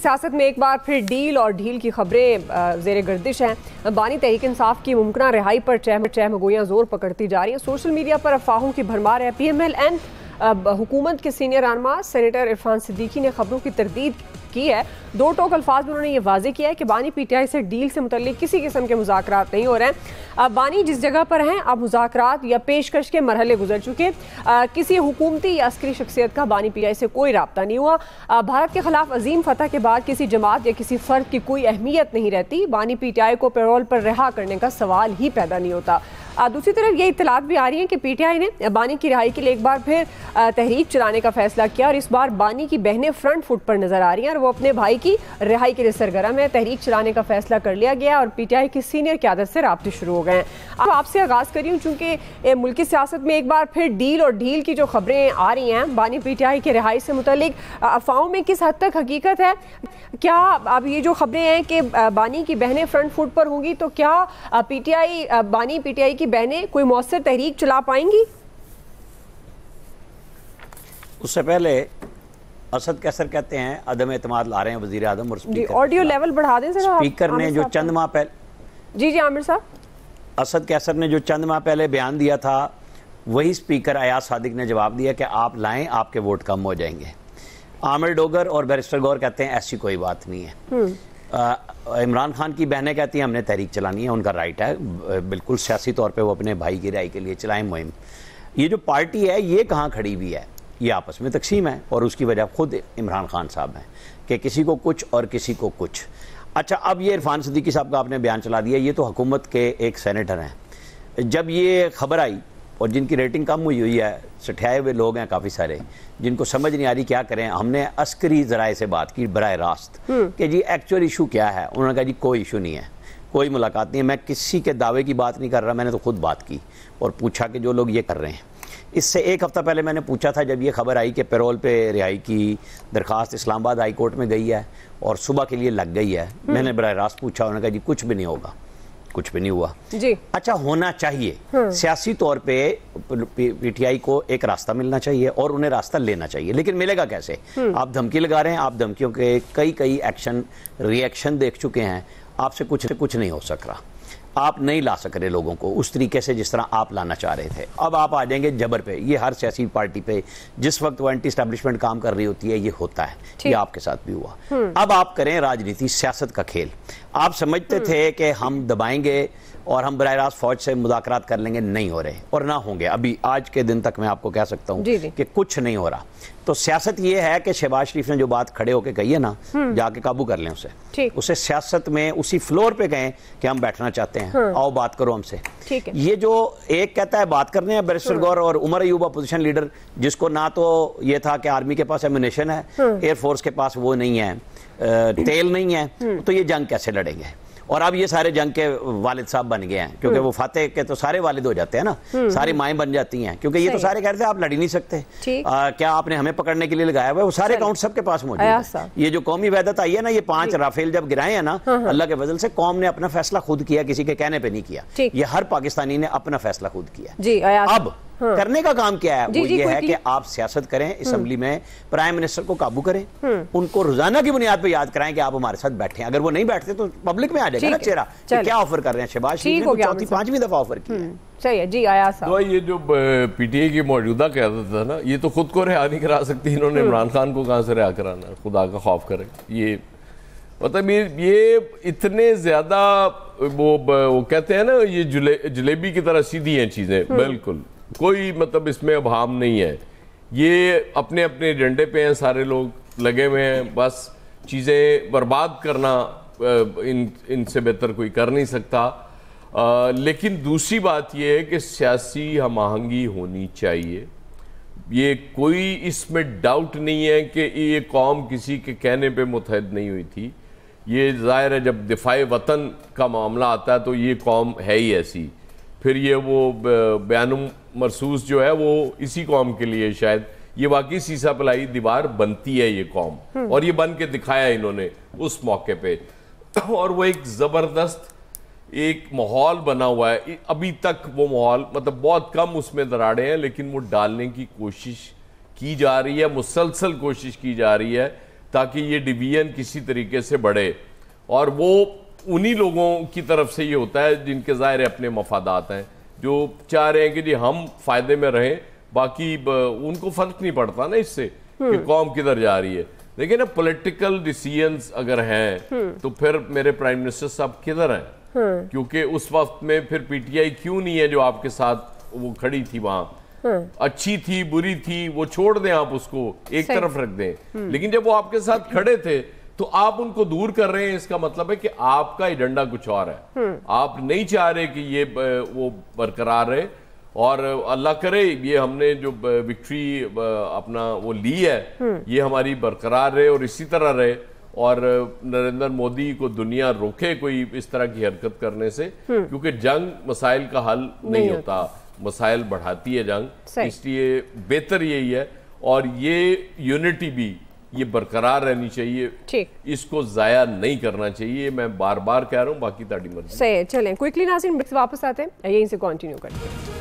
सियासत में एक बार फिर डील और ढील की खबरें ज़ेर गर्दिश हैं। बानी तहरीक इंसाफ की मुमकिन रिहाई पर चहमगोइयाँ जोर पकड़ती जा रही हैं। सोशल मीडिया पर अफवाहों की भरमार है। PMLN हुकूमत के सीनियर रहनुमा सेनेटर इरफान सिद्दीकी ने खबरों की तरदीद की है। दो टोक अल्फाज में उन्होंने ये वाजे किया है कि बानी PTI से डील से मुतल्लिक किसी किस्म के मुज़ाकरात नहीं हो रहे हैं। बानी जिस जगह पर हैं अब मुज़ाकरात या पेशकश के मरहले गुजर चुके। किसी हुकूमती या अस्करी शख्सियत का बानी PTI से कोई रब्ता नहीं हुआ। भारत के खिलाफ अजीम फतह के बाद किसी जमात या किसी फ़र्द की कोई अहमियत नहीं रहती। बानी PTI को पैरोल पर रिहा करने का सवाल ही पैदा नहीं होता। दूसरी तरफ ये इत्तलात भी आ रही हैं कि PTI ने बानी की रिहाई के लिए एक बार फिर तहरीक चलाने का फैसला किया और इस बार बानी की बहनें फ्रंट फुट पर नजर आ रही हैं और वो अपने भाई की रिहाई के लिए सरगर्म है। तहरीक चलाने का फैसला कर लिया गया और PTI की सीनियर क़यादत से राब्ते शुरू हो गए हैं। अब आपसे आगाज़ करी हूँ चूँकि मुल्क की सियासत में एक बार फिर डील और ढील की जो खबरें आ रही हैं बानी PTI के रिहाई से मुतल्लिक अफवाहों में किस हद तक हकीकत है? क्या अब ये जो खबरें हैं कि बानी की बहनें फ्रंट फुट पर होंगी तो क्या बानी PTI की बहनें कोई मौसर तहरीक चला पाएंगी? उससे पहले असद कैसर कहते हैं अदम एतमाद ला रहे हैं वजीर आजम और स्पीकर। ऑडियो लेवल बढ़ा दें सर। स्पीकर ने जो चंद माह पहले जी आमिर साहब, असद कैसर ने जो चंद माह पहले बयान दिया था वही स्पीकर अयाज सादिक ने जवाब दिया कि आप लाएं आपके वोट कम हो जाएंगे। आमिर डोगर और बैरिस्टर गौर कहते हैं ऐसी कोई बात नहीं है। इमरान खान की बहनें कहती हैं हमने तहरीक चलानी है, उनका राइट है, बिल्कुल सियासी तौर पे वो अपने भाई की राय के लिए चलाएं मुहिम। ये जो पार्टी है ये कहाँ खड़ी हुई है? ये आपस में तकसीम है और उसकी वजह खुद इमरान खान साहब हैं कि किसी को कुछ और किसी को कुछ। अच्छा, अब ये इरफान सिद्दीकी साहब का आपने बयान चला दिया, ये तो हुकूमत के एक सेनेटर हैं। जब ये खबर आई और जिनकी रेटिंग कम हुई है, सठियाए हुए लोग हैं काफ़ी सारे, जिनको समझ नहीं आ रही क्या करें, हमने अस्करी ज़राए से बात की बराह रास्त कि जी एक्चुअल इशू क्या है। उन्होंने कहा जी कोई इशू नहीं है, कोई मुलाकात नहीं है। मैं किसी के दावे की बात नहीं कर रहा, मैंने तो खुद बात की और पूछा कि जो लोग ये कर रहे हैं। इससे एक हफ़्ता पहले मैंने पूछा था जब ये खबर आई कि पैरोल पे रिहाई की दरख्वास्त इस्लामाबाद हाई कोर्ट में गई है और सुबह के लिए लग गई है। मैंने बराह रास्त पूछा, उन्होंने कहा जी कुछ भी नहीं होगा, कुछ भी नहीं हुआ जी। अच्छा, होना चाहिए सियासी तौर पे PTI को एक रास्ता मिलना चाहिए और उन्हें रास्ता लेना चाहिए, लेकिन मिलेगा कैसे? आप धमकी लगा रहे हैं, आप धमकियों के कई एक्शन रिएक्शन देख चुके हैं, आपसे कुछ नहीं हो सक रहा। आप नहीं ला सक रहे लोगों को उस तरीके से जिस तरह आप लाना चाह रहे थे। अब आप आ जाएंगे जबर पे। ये हर सियासी पार्टी पे जिस वक्त वो एंटी एस्टैब्लिशमेंट काम कर रही होती है ये होता है, ये आपके साथ भी हुआ। अब आप करें राजनीति सियासत का खेल। आप समझते थे कि हम दबाएंगे और हम बराह रास्त फौज से मुज़ाकरात कर लेंगे, नहीं हो रहे और ना होंगे। अभी आज के दिन तक मैं आपको कह सकता हूँ कि कुछ नहीं हो रहा। तो सियासत ये है कि शहबाज शरीफ ने जो बात खड़े होकर कही है ना, जाके काबू कर लें उसे सियासत में उसी फ्लोर पे कहें कि हम बैठना चाहते हैं, आओ बात करो हमसे। ये जो एक कहता है बात करने हैं बैरिस्टर गौर और उमर अयूब अपोजिशन लीडर, जिसको ना तो ये था कि आर्मी के पास एम्यूनेशन है, एयरफोर्स के पास वो नहीं है, तेल नहीं है, तो ये जंग कैसे लड़ेंगे? और अब ये सारे जंग के वालिद साहब बन गए हैं, क्योंकि वो फातेह के तो सारे वालिद हो जाते हैं ना, सारी माएँ बन जाती हैं, क्योंकि ये तो सारे कह रहे थे आप लड़ ही नहीं सकते, क्या आपने हमें पकड़ने के लिए लगाया हुआ है? वो सारे अकाउंट सबके पास मौजूद है। ये जो कौमी वहदत आई है ना, ये 5 राफेल जब गिराए हैं ना, अल्लाह के फजल से कौम ने अपना फैसला खुद किया, किसी के कहने पे नहीं किया। ये हर पाकिस्तानी ने अपना फैसला खुद किया। अब करने का काम क्या है? वो ये है कि आप सियासत करें, असेंबली में प्राइम मिनिस्टर को काबू करें, उनको रोजाना की बुनियाद पे याद कराएं कि आप हमारे साथ बैठे हैं। अगर वो नहीं बैठते तो पब्लिक में आ जाएगा ना चेहरा क्या ऑफर कर रहे हैं। शहबाज शरीफ ने चौथी 5वीं दफा ऑफर किया। सही है जी आया साहब। तो ये जो PTI की मौजूदा क़यादत था ना, ये तो खुद को रिहा नहीं करा सकती, इन्होंने इमरान खान को कहाँ से रिहा कराना? खुदा का खौफ करें। ये मतलब ये इतने ज्यादा वो कहते हैं ना, ये जलेबी की तरह सीधी हैं चीजें, बिल्कुल कोई मतलब इसमें अभाव नहीं है। ये अपने अपने एजेंडे पे हैं, सारे लोग लगे हुए हैं, बस चीज़ें बर्बाद करना इनसे बेहतर कोई कर नहीं सकता। लेकिन दूसरी बात ये है कि सियासी हम आहंगी होनी चाहिए। ये कोई इसमें डाउट नहीं है कि ये कौम किसी के कहने पे मुतहद नहीं हुई थी। ये ज़ाहिर है जब दिफाए वतन का मामला आता है तो ये कौम है ही ऐसी। फिर ये वो बयानुम मरसूस जो है वो इसी कौम के लिए शायद ये वाकई सीसा पलाई दीवार बनती है ये कौम, और ये बन के दिखाया इन्होंने उस मौके पे। और वो एक ज़बरदस्त एक माहौल बना हुआ है। अभी तक वो माहौल मतलब बहुत कम उसमें दरारें हैं, लेकिन वो डालने की कोशिश की जा रही है, मुसलसल कोशिश की जा रही है ताकि ये डिवीजन किसी तरीके से बढ़े। और वो उन्हीं लोगों की तरफ से ये होता है जिनके ज़ाहिर अपने मफादात हैं, जो चाह रहे हैं कि जी हम फायदे में रहें, बाकी उनको फर्क नहीं पड़ता ना इससे कि कौम किधर जा रही है। लेकिन अब पॉलिटिकल डिसीजंस अगर हैं तो फिर मेरे प्राइम मिनिस्टर साहब किधर हैं? क्योंकि उस वक्त में फिर पीटीआई क्यों नहीं है जो आपके साथ वो खड़ी थी वहां? अच्छी थी बुरी थी वो छोड़ दें, आप उसको एक तरफ रख दें, लेकिन जब वो आपके साथ खड़े थे तो आप उनको दूर कर रहे हैं। इसका मतलब है कि आपका एजेंडा कुछ और है, आप नहीं चाह रहे कि ये वो बरकरार रहे। और अल्लाह करे ये हमने जो विक्ट्री अपना वो ली है ये हमारी बरकरार रहे और इसी तरह रहे, और नरेंद्र मोदी को दुनिया रोके कोई इस तरह की हरकत करने से, क्योंकि जंग मसाइल का हल नहीं होता, मसाइल बढ़ाती है जंग। इसलिए बेहतर यही है, और ये यूनिटी भी ये बरकरार रहनी चाहिए, इसको जाया नहीं करना चाहिए। मैं बार बार कह रहा हूँ, बाकी ताड़ी मर्जी। सही है, चलें क्विकली नाज़रीन वापस आते हैं, यहीं से कंटिन्यू करते हैं।